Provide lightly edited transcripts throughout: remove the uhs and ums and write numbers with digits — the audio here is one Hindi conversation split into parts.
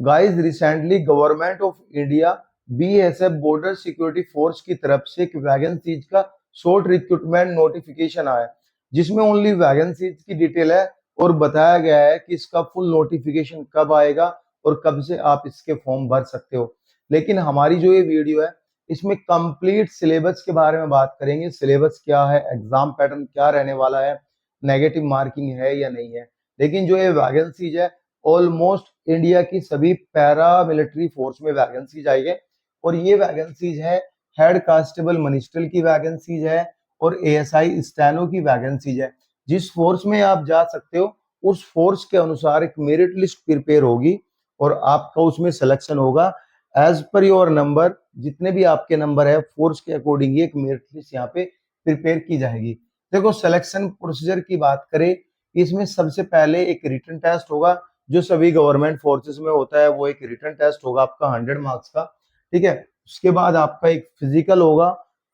Guys recently government of India BSF border security force की तरफ से एक वैकेंसीज का शॉर्ट रिक्रूटमेंट नोटिफिकेशन आया है, जिसमें ओनली वैकेंसीज की डिटेल है और बताया गया है कि इसका फुल नोटिफिकेशन कब आएगा और कब से आप इसके फॉर्म भर सकते हो। लेकिन हमारी जो ये वीडियो है इसमें कंप्लीट सिलेबस के बारे में बात करेंगे। सिलेबस क्या है, एग्जाम पैटर्न क्या रहने वाला है, नेगेटिव मार्किंग है या नहीं है। लेकिन जो ये वैकेंसीज है ऑलमोस्ट इंडिया की सभी पैरा मिलिट्री फोर्स में वैकेंसीज आई है और ये वैकेंसीज है हेड कांस्टेबल मनिस्ट्रल की वैकेंसीज है और एएसआई स्टैनो की वैकेंसीज है। जिस फोर्स में आप जा सकते हो उस फोर्स के अनुसार एक मेरिट लिस्ट प्रिपेयर होगी और आपका उसमें सिलेक्शन होगा एज पर योर नंबर। जितने भी आपके नंबर है फोर्स के अकॉर्डिंग एक मेरिट लिस्ट यहाँ पे प्रिपेयर की जाएगी। देखो सिलेक्शन प्रोसीजर की बात करें, इसमें सबसे पहले एक रिटन टेस्ट होगा जो सभी गवर्नमेंट फोर्सेस में होता है। वो एक रिटन टेस्ट होगा आपका 100 मार्क्स का, ठीक है। उसके बाद आपका एक फिजिकल होगा।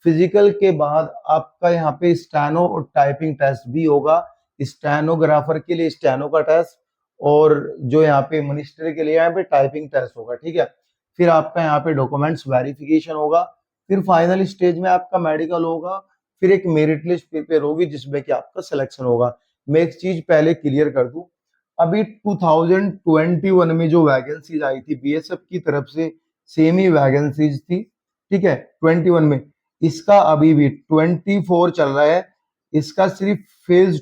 फिजिकल के बाद आपका यहाँ पे स्टेनो और टाइपिंग टेस्ट भी होगा। स्टेनोग्राफर के लिए स्टेनो का टेस्ट और जो यहाँ पे मिनिस्टर के लिए यहाँ पे टाइपिंग टेस्ट होगा, ठीक है। फिर आपका यहाँ पे डॉक्यूमेंट्स वेरिफिकेशन होगा। फिर फाइनल स्टेज में आपका मेडिकल होगा। फिर एक मेरिट लिस्ट प्रिपेयर होगी जिसमें कि आपका सिलेक्शन होगा। मैं एक चीज पहले क्लियर कर दूं, अभी 2021 में जो वैकेंसीज आई थी बीएसएफ की तरफ से सेम ही वैकेंसीज थी, ठीक है 21 में। इसका अभी भी 24 चल रहा है। इसका सिर्फ फेज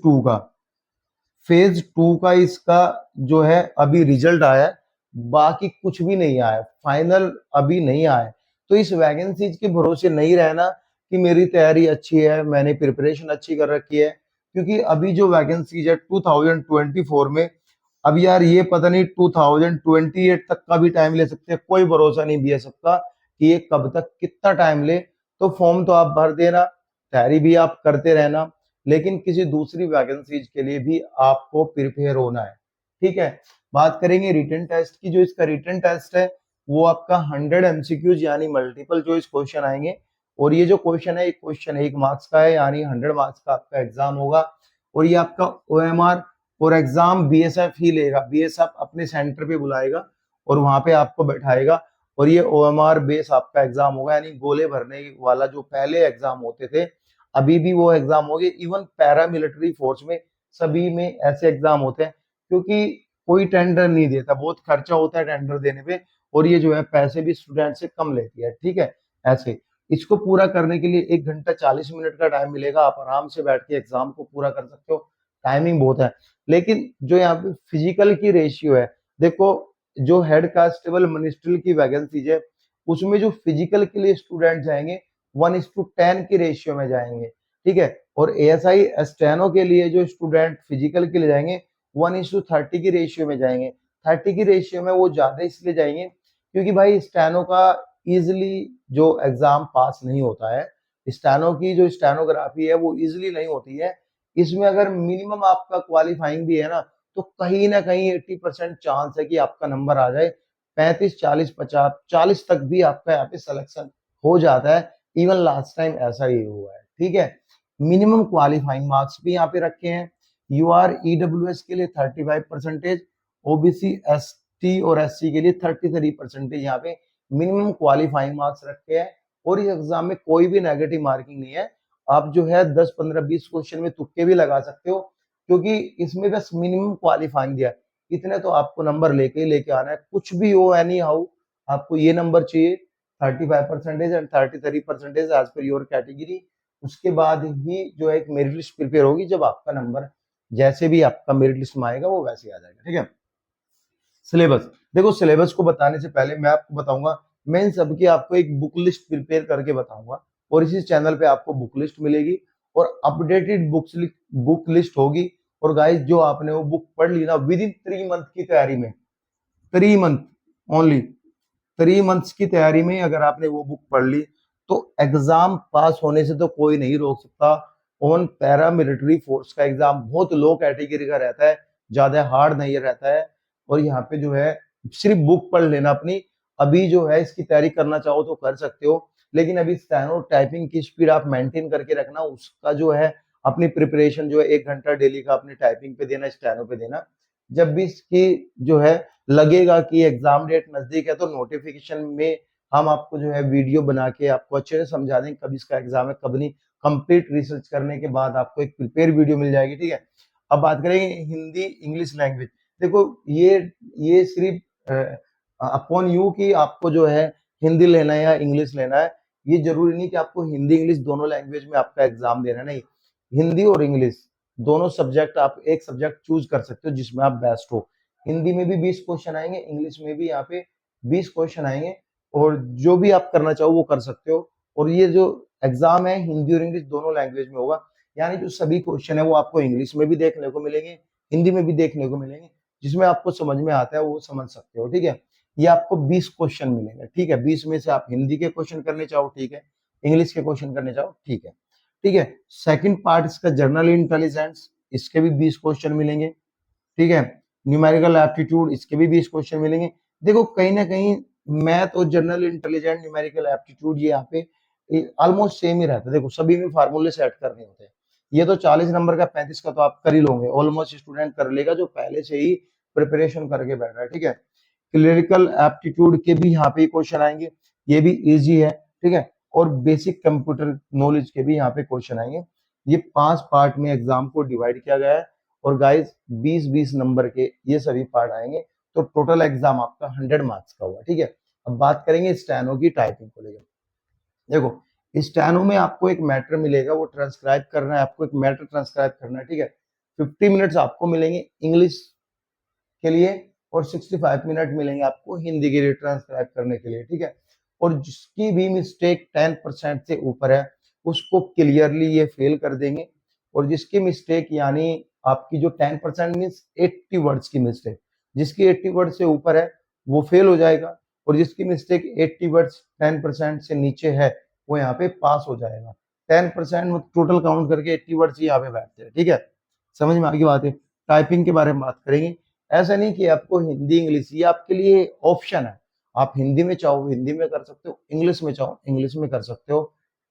2 का इसका जो है अभी रिजल्ट आया है, बाकी कुछ भी नहीं आया, फाइनल अभी नहीं आया। तो इस वैकेंसीज के भरोसे नहीं रहना कि मेरी तैयारी अच्छी है, मैंने प्रिपरेशन अच्छी कर रखी है, क्योंकि अभी जो वैकेंसीज है 2024 में, अब यार ये पता नहीं 2028 तक का भी टाइम ले सकते हैं। कोई भरोसा नहीं बीएसएफ का कि ये कब तक कितना टाइम ले। तो फॉर्म तो आप भर देना, तैयारी भी आप करते रहना, लेकिन किसी दूसरी वैकेंसीज के लिए भी आपको प्रिपेयर होना है, ठीक है। बात करेंगे रिटन टेस्ट की। जो इसका रिटन टेस्ट है वो आपका 100 एमसीक्यूज यानी मल्टीपल चॉइस क्वेश्चन आएंगे और ये जो क्वेश्चन है एक क्वेश्चन 1 मार्क्स का है यानी 100 मार्क्स का आपका एग्जाम होगा। और ये आपका ओएमआर और एग्जाम बीएसएफ ही लेगा, बीएसएफ अपने सेंटर पे बुलाएगा और वहां पे आपको बैठाएगा और ये ओएमआर बेस आपका एग्जाम होगा, यानी गोले भरने वाला जो पहले एग्जाम होते थे अभी भी वो एग्जाम हो गए। इवन पैरामिलिट्री फोर्स में सभी में ऐसे एग्जाम होते हैं, क्योंकि कोई टेंडर नहीं देता, बहुत खर्चा होता है टेंडर देने पे और ये जो है पैसे भी स्टूडेंट से कम लेती है, ठीक है। ऐसे इसको पूरा करने के लिए 1 घंटा 40 मिनट का टाइम मिलेगा, आप आराम से बैठ के एग्जाम को पूरा कर सकते हो। टाइमिंग बहुत है। लेकिन जो यहाँ पे फिजिकल की रेशियो है, देखो जो हेड कांस्टेबल मिनिस्ट्रियल की वैकेंसीज है उसमें जो फिजिकल के लिए स्टूडेंट जाएंगे 1:10 की रेशियो में जाएंगे, ठीक है। और एएसआई स्टेनो के लिए जो स्टूडेंट फिजिकल के लिए जाएंगे 1:30 की रेशियो में जाएंगे। 30 की रेशियो में वो ज्यादा इसलिए जाएंगे क्योंकि भाई स्टेनो का इजिली जो एग्जाम पास नहीं होता है, स्टेनो की जो स्टेनोग्राफी है वो इजिली नहीं होती है। इसमें अगर मिनिमम आपका क्वालिफाइंग भी है ना तो कहीं ना कहीं 80% चांस है कि आपका नंबर आ जाए। 35 40 50 40 तक भी आपका यहाँ पे सिलेक्शन हो जाता है। इवन लास्ट टाइम ऐसा ही हुआ है, ठीक है। मिनिमम क्वालिफाइंग मार्क्स भी यहाँ पे रखे हैं। यूआर ईडब्ल्यूएस के लिए 35%, ओबीसी एसटी और एससी के लिए 33% यहाँ पे मिनिमम क्वालिफाइंग मार्क्स रखे हैं। और इस एग्जाम में कोई भी नेगेटिव मार्किंग नहीं है। आप जो है 10 15 20 क्वेश्चन में तुक्के भी लगा सकते हो, क्योंकि इसमें बस मिनिमम क्वालिफाइंग दिया है। इतने तो आपको नंबर लेके ही लेके आना है, कुछ भी हो एनी हाउ आपको ये नंबर चाहिए 35% and 33% as per your category. उसके बाद ही जो है एक मेरिट लिस्ट प्रिपेयर होगी, जब आपका नंबर जैसे भी आपका मेरिट लिस्ट में आएगा वो वैसे आ जाएगा, ठीक है। सिलेबस, देखो सिलेबस को बताने से पहले मैं आपको बताऊंगा, मैं इन सबकी आपको एक बुक लिस्ट प्रिपेयर करके बताऊंगा और इसी चैनल पे आपको बुक लिस्ट मिलेगी और अपडेटेड बुक लिस्ट होगी। और गाइस जो आपने वो बुक पढ़ ली ना विद इन 3 मंथ की तैयारी में, 3 मंथ ओनली, 3 मंथ्स की तैयारी में अगर आपने वो बुक पढ़ ली तो एग्जाम पास होने से तो कोई नहीं रोक सकता। ऑन पैरा मिलिट्री फोर्स का एग्जाम बहुत लो कैटेगरी का रहता है, ज्यादा हार्ड नहीं रहता है। और यहाँ पे जो है सिर्फ बुक पढ़ लेना अपनी, अभी जो है इसकी तैयारी करना चाहो तो कर सकते हो, लेकिन अभी स्टेनो टाइपिंग की स्पीड आप मेंटेन करके रखना। उसका जो है अपनी प्रिपरेशन जो है 1 घंटा डेली का अपनी टाइपिंग पे देना, स्टेनो पे देना। जब भी इसकी जो है लगेगा कि एग्जाम डेट नजदीक है तो नोटिफिकेशन में हम आपको जो है वीडियो बना के आपको अच्छे से समझा देंगे कब इसका एग्जाम है कब नहीं। कंप्लीट रिसर्च करने के बाद आपको एक प्रिपेयर वीडियो मिल जाएगी, ठीक है। अब बात करेंगे हिंदी इंग्लिश लैंग्वेज। देखो ये सिर्फ अपॉन यू कि आपको जो है हिंदी लेना है या इंग्लिश लेना है। ये जरूरी नहीं कि आपको हिंदी इंग्लिश दोनों लैंग्वेज में आपका एग्जाम देना है, नहीं। हिंदी और इंग्लिश दोनों सब्जेक्ट आप एक सब्जेक्ट चूज कर सकते हो जिसमें आप बेस्ट हो। हिंदी में भी 20 क्वेश्चन आएंगे, इंग्लिश में भी यहाँ पे 20 क्वेश्चन आएंगे, और जो भी आप करना चाहो वो कर सकते हो। और ये जो एग्जाम है हिंदी और इंग्लिश दोनों लैंग्वेज में होगा, यानी जो सभी क्वेश्चन है वो आपको इंग्लिश में भी देखने को मिलेंगे, हिंदी में भी देखने को मिलेंगे। जिसमें आपको समझ में आता है वो समझ सकते हो, ठीक है। ये आपको 20 क्वेश्चन मिलेंगे, ठीक है। 20 में से आप हिंदी के क्वेश्चन करने चाहो, ठीक है, इंग्लिश के क्वेश्चन करने चाहो, ठीक है, ठीक है। सेकंड पार्ट इसका जनरल इंटेलिजेंस, इसके भी 20 क्वेश्चन मिलेंगे, ठीक है। न्यूमेरिकल एप्टीट्यूड, इसके भी 20 क्वेश्चन मिलेंगे। देखो कहीं ना कहीं मैथ और जनरल इंटेलिजेंस न्यूमेरिकल एप्टीट्यूड ये यहाँ पे ऑलमोस्ट सेम ही रहता है। देखो सभी में फार्मूले सेट करने होते हैं। ये तो 40 नंबर का 35 का तो आप कर ही लोगे, ऑलमोस्ट स्टूडेंट कर लेगा जो पहले से ही प्रिपरेशन करके बैठा है, ठीक है। क्लिनिकल एप्टीट्यूड के भी यहाँ पे क्वेश्चन आएंगे, ये भी इजी है, ठीक है। और बेसिक कंप्यूटर नॉलेज के भी यहाँ पे क्वेश्चन आएंगे। ये 5 पार्ट में एग्जाम को डिवाइड किया गया है, और गाइस 20-20 नंबर के ये सभी पार्ट आएंगे, तो टोटल एग्जाम आपका 100 मार्क्स का हुआ, ठीक है। अब बात करेंगे स्टेनो की टाइपिंग को लेकर। देखो स्टेनो में आपको एक मैटर मिलेगा, वो ट्रांसक्राइब करना है, आपको एक मैटर ट्रांसक्राइब करना है, ठीक है। 50 मिनट्स आपको मिलेंगे इंग्लिश के लिए, और 65 मिनट मिलेंगे आपको हिंदी के लिए ट्रांसक्राइब करने के लिए, ठीक है। और जिसकी भी मिस्टेक 10% से ऊपर है उसको क्लियरली ये फेल कर देंगे। और जिसकी मिस्टेक यानी आपकी जो 10% मीन्स 80 वर्ड्स की मिस्टेक, जिसकी 80 वर्ड से ऊपर है वो फेल हो जाएगा, और जिसकी मिस्टेक 80 वर्ड्स 10% से नीचे है वो यहाँ पे पास हो जाएगा। 10% टोटल काउंट करके 80 वर्ड्स यहाँ पे बैठते हैं, ठीक है। समझ में आगे बात है। टाइपिंग के बारे में बात करेंगे। ऐसा नहीं कि आपको हिंदी इंग्लिश, ये आपके लिए ऑप्शन है। आप हिंदी में चाहो हिंदी में कर सकते हो, इंग्लिश में चाहो इंग्लिश में कर सकते हो।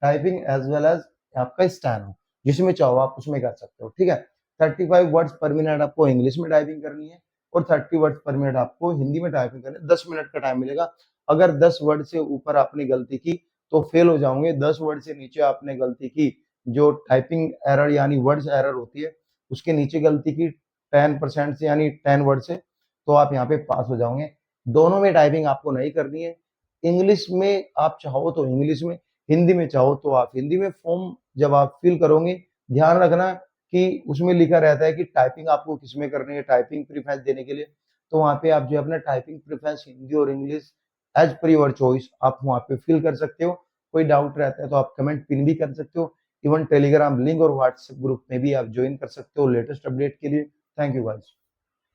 टाइपिंग एज वेल एज आपका स्टैनो, जिसमें चाहो आप उसमें कर सकते हो, ठीक है। 35 वर्ड्स पर मिनट आपको इंग्लिश में टाइपिंग करनी है, और 30 वर्ड्स पर मिनट आपको हिंदी में टाइपिंग करनी है। 10 मिनट का टाइम मिलेगा। अगर 10 वर्ड से ऊपर आपने गलती की तो फेल हो जाओगे। 10 वर्ड से नीचे आपने गलती की, जो टाइपिंग एरर यानी वर्ड्स एरर होती है, उसके नीचे गलती की 10% से यानी 10 वर्ड से, तो आप यहाँ पे पास हो जाओगे। दोनों में टाइपिंग आपको नहीं करनी है। इंग्लिश में आप चाहो तो इंग्लिश में, हिंदी में चाहो तो आप हिंदी में। फॉर्म जब आप फिल करोगे ध्यान रखना कि उसमें लिखा रहता है कि टाइपिंग आपको किसमें करनी है, टाइपिंग प्रेफरेंस देने के लिए। तो वहाँ पे आप जो अपना टाइपिंग प्रेफरेंस हिंदी और English as per your choice आप वहाँ पे फिल कर सकते हो। कोई डाउट रहता है तो आप कमेंट पिन भी कर सकते हो। इवन टेलीग्राम लिंक और व्हाट्सएप ग्रुप में भी आप ज्वाइन कर सकते हो लेटेस्ट अपडेट के लिए। Thank you guys.